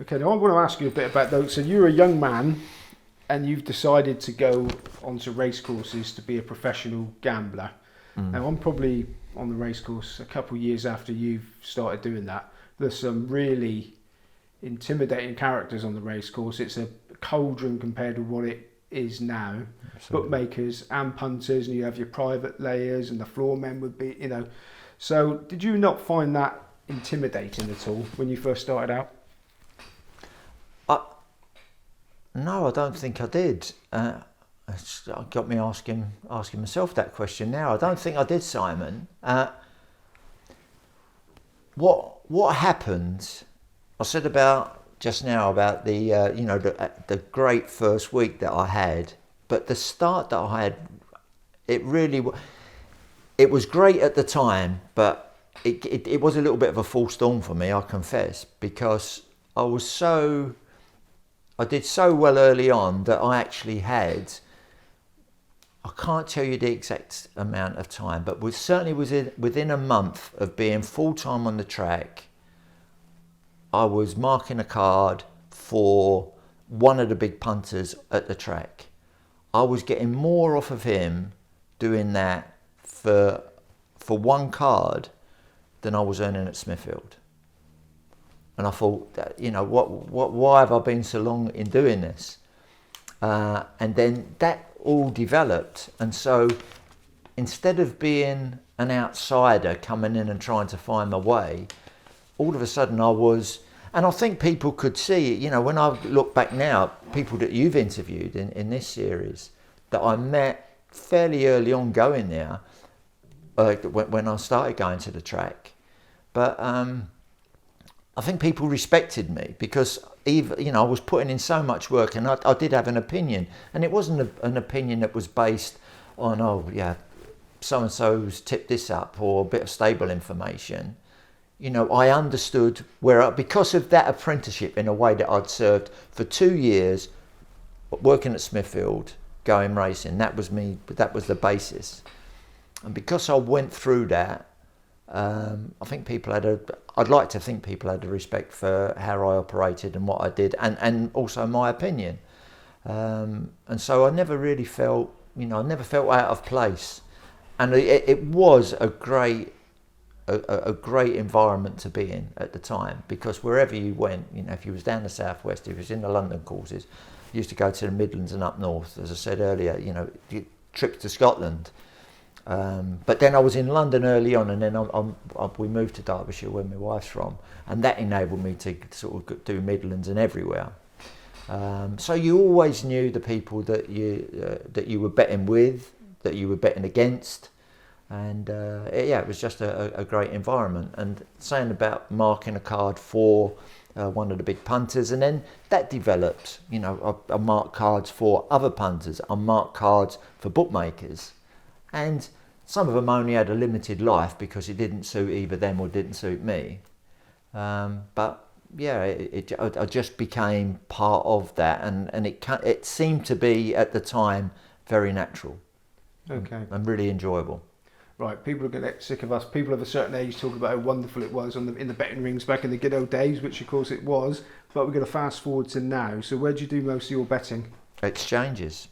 Okay, now I want to ask you a bit about those. So you're a young man, and you've decided to go onto race courses to be a professional gambler. Now I'm probably on the race course a couple of years after you've started doing that. There's some really intimidating characters on the race course. It's a cauldron compared to what it is now. Absolutely. Bookmakers and punters, and you have your private layers, and the floor men would be, you know. So did you not find that intimidating at all when you first started out? No, I don't think I did. It's got me asking myself that question now. I don't think I did, Simon. What happened? I said about just now about the the great first week that I had, but the start that I had, it was great at the time, but it was a little bit of a false dawn for me, I confess, because I did so well early on that I actually had, I can't tell you the exact amount of time, but certainly within a month of being full-time on the track, I was marking a card for one of the big punters at the track. I was getting more off of him doing that for one card than I was earning at Smithfield. And I thought, why have I been so long in doing this? And then that all developed. And so instead of being an outsider coming in and trying to find my way, all of a sudden I was, and I think people could see, when I look back now, people that you've interviewed in this series, that I met fairly early on going there, when I started going to the track. But I think people respected me because I was putting in so much work, and I did have an opinion, and it wasn't an opinion that was based on, so-and-so's tipped this up or a bit of stable information. I understood because of that apprenticeship in a way that I'd served for 2 years, working at Smithfield, going racing. That was me. That was the basis, and because I went through that. I think I'd like to think people had a respect for how I operated and what I did, and also my opinion. And so I never really felt, I never felt out of place. And it was a great environment to be in at the time, because wherever you went, if you was down the southwest, if you was in the London courses, you used to go to the Midlands and up north, as I said earlier, trips to Scotland. But then I was in London early on, and then we moved to Derbyshire, where my wife's from, and that enabled me to sort of do Midlands and everywhere. So you always knew the people that you were betting with, that you were betting against, and it was just a great environment. And saying about marking a card for one of the big punters, and then that developed. I marked cards for other punters, I marked cards for bookmakers. And some of them only had a limited life because it didn't suit either them or didn't suit me. But yeah, I just became part of that, and it seemed to be at the time very natural. Okay. And really enjoyable. Right, people are going to get sick of us. People of a certain age talk about how wonderful it was in the betting rings back in the good old days, which of course it was. But we're going to fast forward to now. So where do you do most of your betting? Exchanges,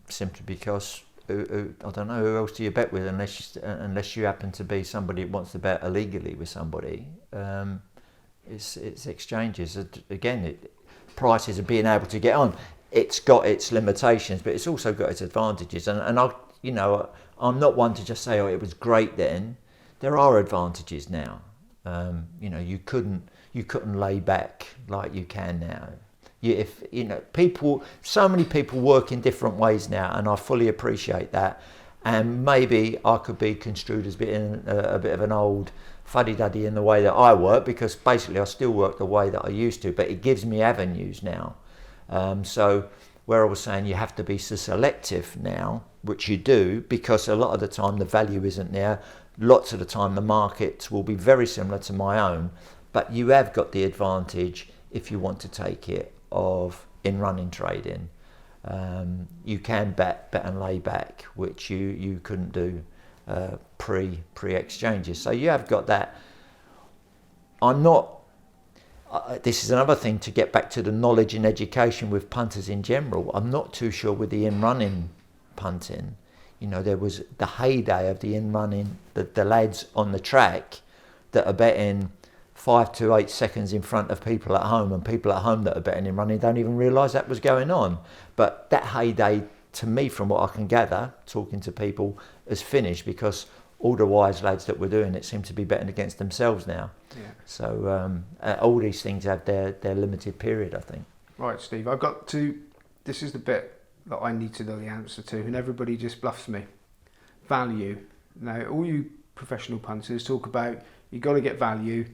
simply because. I don't know, who else do you bet with unless you happen to be somebody who wants to bet illegally with somebody. It's exchanges. Again, prices of being able to get on. It's got its limitations, but it's also got its advantages. And I'm not one to just say, it was great then. There are advantages now. You couldn't lay back like you can now. So many people work in different ways now, and I fully appreciate that. And maybe I could be construed as being a bit of an old fuddy-duddy in the way that I work, because basically I still work the way that I used to, but it gives me avenues now. So where I was saying you have to be so selective now, which you do, because a lot of the time the value isn't there. Lots of the time the markets will be very similar to my own, but you have got the advantage, if you want to take it, of in running trading. You can bet and lay back, which you couldn't do pre exchanges. So you have got that. this is another thing to get back to the knowledge and education with punters in general. I'm not too sure with the in-running punting. You know, there was the heyday of the in-running, the lads on the track that are betting 5 to 8 seconds in front of people at home, and people at home that are betting in running don't even realise that was going on. But that heyday, to me, from what I can gather, talking to people, has finished, because all the wise lads that were doing it seem to be betting against themselves now. Yeah. So all these things have their limited period, I think. Right, Steve, I've got to... This is the bit that I need to know the answer to, and everybody just bluffs me. Value. Now, all you professional punters talk about, you got to get value.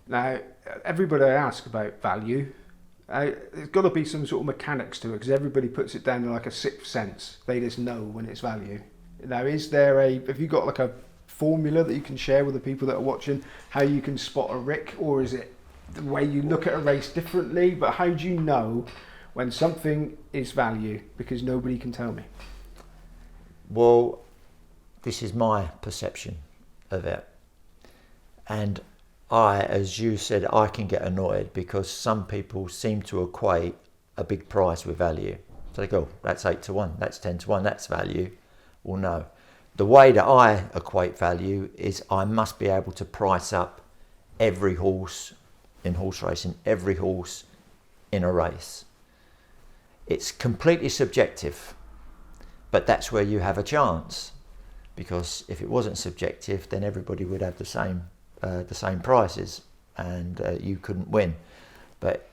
Now, everybody I ask about value, there's got to be some sort of mechanics to it, because everybody puts it down to like a sixth sense. They just know when it's value. Now, have you got like a formula that you can share with the people that are watching, how you can spot a rick, or is it the way you look at a race differently? But how do you know when something is value? Because nobody can tell me. Well, this is my perception of it. And as you said, I can get annoyed because some people seem to equate a big price with value. So they go, that's 8 to 1, that's 10 to 1, that's value. Well, no. The way that I equate value is I must be able to price up every horse in horse racing, every horse in a race. It's completely subjective, but that's where you have a chance, because if it wasn't subjective, then everybody would have the same prices, and you couldn't win. But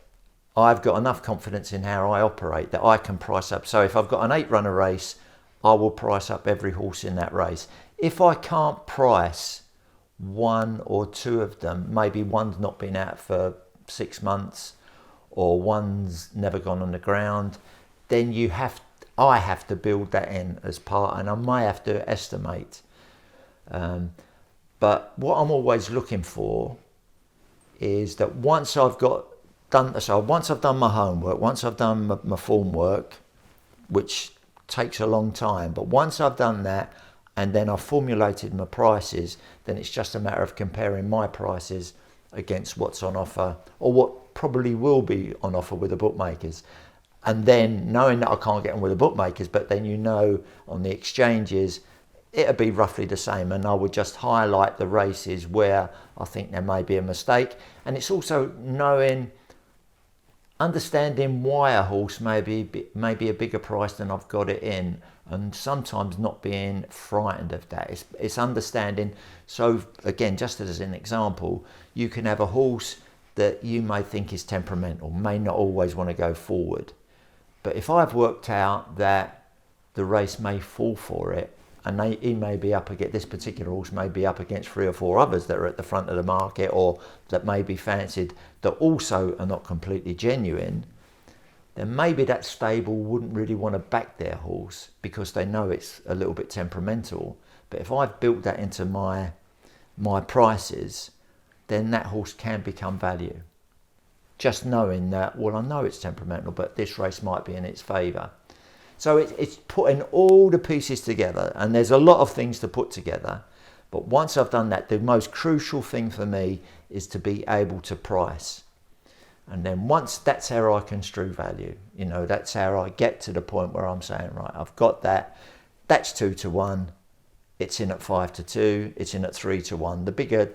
I've got enough confidence in how I operate that I can price up. So if I've got an 8-runner race, I will price up every horse in that race. If I can't price one or two of them, maybe one's not been out for 6 months, or one's never gone on the ground, then I have to build that in as part, and I may have to estimate. But what I'm always looking for is that once I've done my homework, once I've done my form work, which takes a long time, but once I've done that and then I've formulated my prices, then it's just a matter of comparing my prices against what's on offer, or what probably will be on offer with the bookmakers. And then knowing that I can't get on with the bookmakers, but then on the exchanges, it'll be roughly the same, and I would just highlight the races where I think there may be a mistake. And it's also understanding why a horse may be a bigger price than I've got it in, and sometimes not being frightened of that. It's understanding. So again, just as an example, you can have a horse that you may think is temperamental, may not always want to go forward. But if I've worked out that the race may fall for it, and he may be up against, this particular horse may be up against 3 or 4 others that are at the front of the market, or that may be fancied, that also are not completely genuine, then maybe that stable wouldn't really want to back their horse because they know it's a little bit temperamental. But if I've built that into my prices, then that horse can become value. Just knowing that, well, I know it's temperamental, but this race might be in its favour. So it's putting all the pieces together, and there's a lot of things to put together. But once I've done that, the most crucial thing for me is to be able to price. And then once that's how I construe value, that's how I get to the point where I'm saying, right, I've got that, that's 2 to 1, it's in at 5 to 2, it's in at 3 to 1. The bigger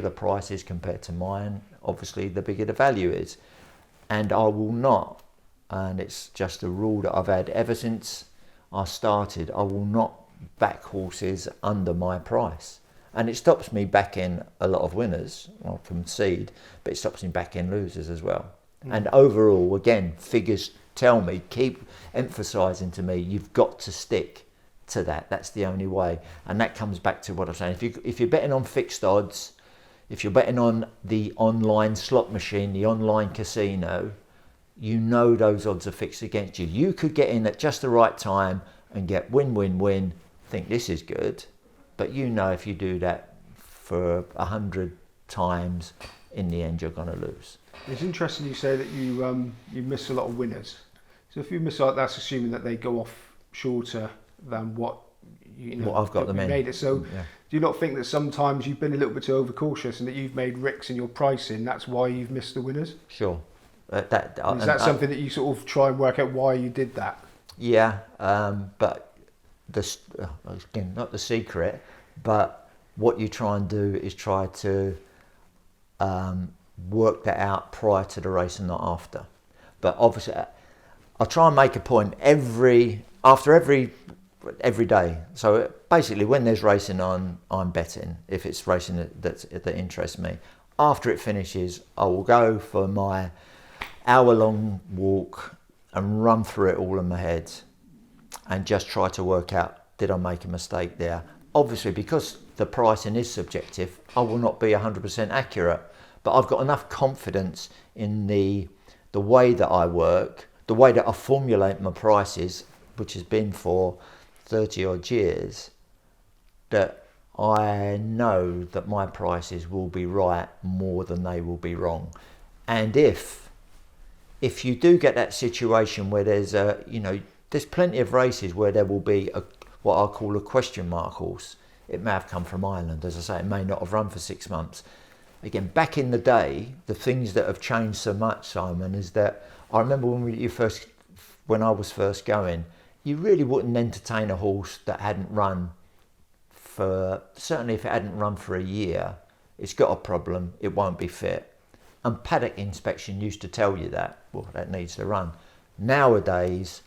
the price is compared to mine, obviously the bigger the value is. And I will not, and it's just a rule that I've had ever since I started, I will not back horses under my price. And it stops me backing a lot of winners, I concede, but it stops me backing losers as well. And overall, again, figures tell me, keep emphasising to me, you've got to stick to that. That's the only way. And that comes back to what I'm saying. If you're betting on fixed odds, if you're betting on the online slot machine, the online casino, those odds are fixed against you. You could get in at just the right time and get win, think this is good, but if you do that for 100 times, in the end you're going to lose. It's interesting you say that you miss a lot of winners. So if you miss out, that's assuming that they go off shorter than what what I've got them in. Made it. So Do you not think that sometimes you've been a little bit too overcautious and that you've made ricks in your pricing? That's why you've missed the winners. Sure. Is that something that you sort of try and work out why you did that? Yeah, but again, not the secret, but what you try and do is try to work that out prior to the race and not after. But obviously, I try and make a point after every day. So basically, when there's racing on, I'm betting. If it's racing that interests me, after it finishes, I will go for my hour-long walk and run through it all in my head, and just try to work out, did I make a mistake there? Obviously, because the pricing is subjective, I will not be 100% accurate, but I've got enough confidence in the way that I work, the way that I formulate my prices, which has been for 30 odd years, that I know that my prices will be right more than they will be wrong. And if you do get that situation where there's plenty of races where there will be what I call a question mark horse. It may have come from Ireland, as I say, it may not have run for 6 months. Again, back in the day, the things that have changed so much, Simon, is that I remember when I was first going, you really wouldn't entertain a horse that hadn't run certainly if it hadn't run for a year, it's got a problem, it won't be fit. And paddock inspection used to tell you that, well, that needs to run. Nowadays,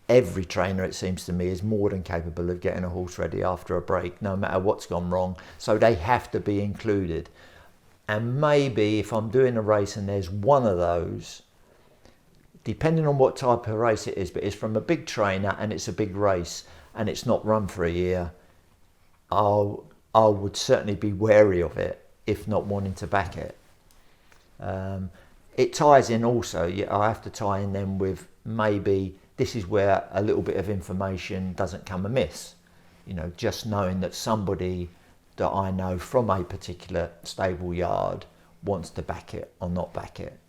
every trainer, it seems to me, is more than capable of getting a horse ready after a break, no matter what's gone wrong. So they have to be included. And maybe if I'm doing a race and there's one of those, depending on what type of race it is, but it's from a big trainer and it's a big race and it's not run for a year, I would certainly be wary of it, if not wanting to back it. It ties in also, I have to tie in then with maybe this is where a little bit of information doesn't come amiss. Just knowing that somebody that I know from a particular stable yard wants to back it or not back it.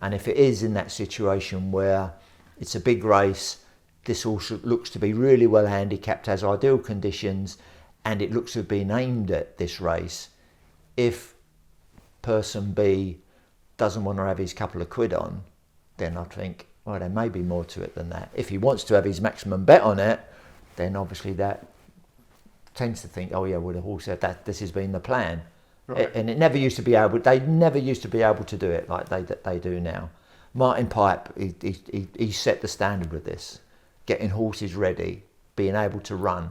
And if it is in that situation where it's a big race, this also looks to be really well handicapped, has ideal conditions, and it looks to have been aimed at this race, if person B doesn't want to have his couple of quid on, then I think, well, there may be more to it than that. If he wants to have his maximum bet on it, then obviously that tends to think, oh yeah, well, the horse said that this has been the plan. Right. And they never used to be able to do it like they do now. Martin Pipe, he set the standard with this, getting horses ready, being able to run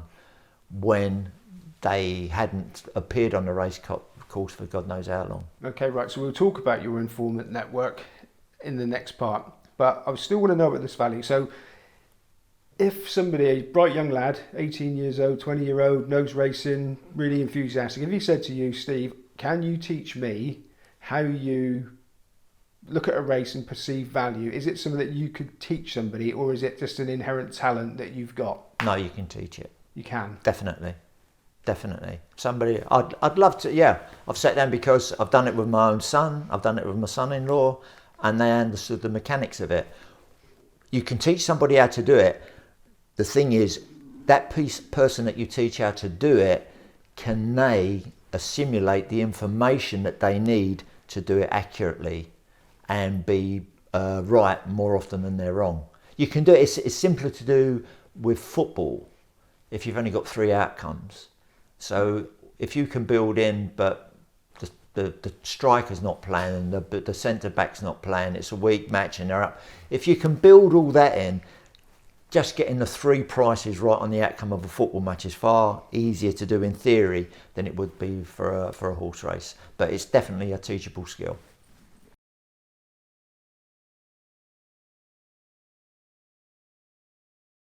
when they hadn't appeared on the race course for God knows how long. Okay, right, so we'll talk about your informant network in the next part, but I still want to know about this value. So if somebody, a bright young lad, 18 years old, 20-year-old, knows racing, really enthusiastic, if he said to you, Steve, can you teach me how you look at a race and perceive value? Is it something that you could teach somebody, or is it just an inherent talent that you've got? No, you can teach it. You can? Definitely. Somebody, I'd love to, yeah. I've sat down because I've done it with my own son, I've done it with my son-in-law, and they understood the mechanics of it. You can teach somebody how to do it. The thing is, that person that you teach how to do it, can they assimilate the information that they need to do it accurately and be right more often than they're wrong? You can do it, it's simpler to do with football if you've only got 3 outcomes. So if you can build in, but the striker's not playing, the centre-back's not playing, it's a weak match and they're up. If you can build all that in, just getting the 3 prices right on the outcome of a football match is far easier to do in theory than it would be for a horse race. But it's definitely a teachable skill.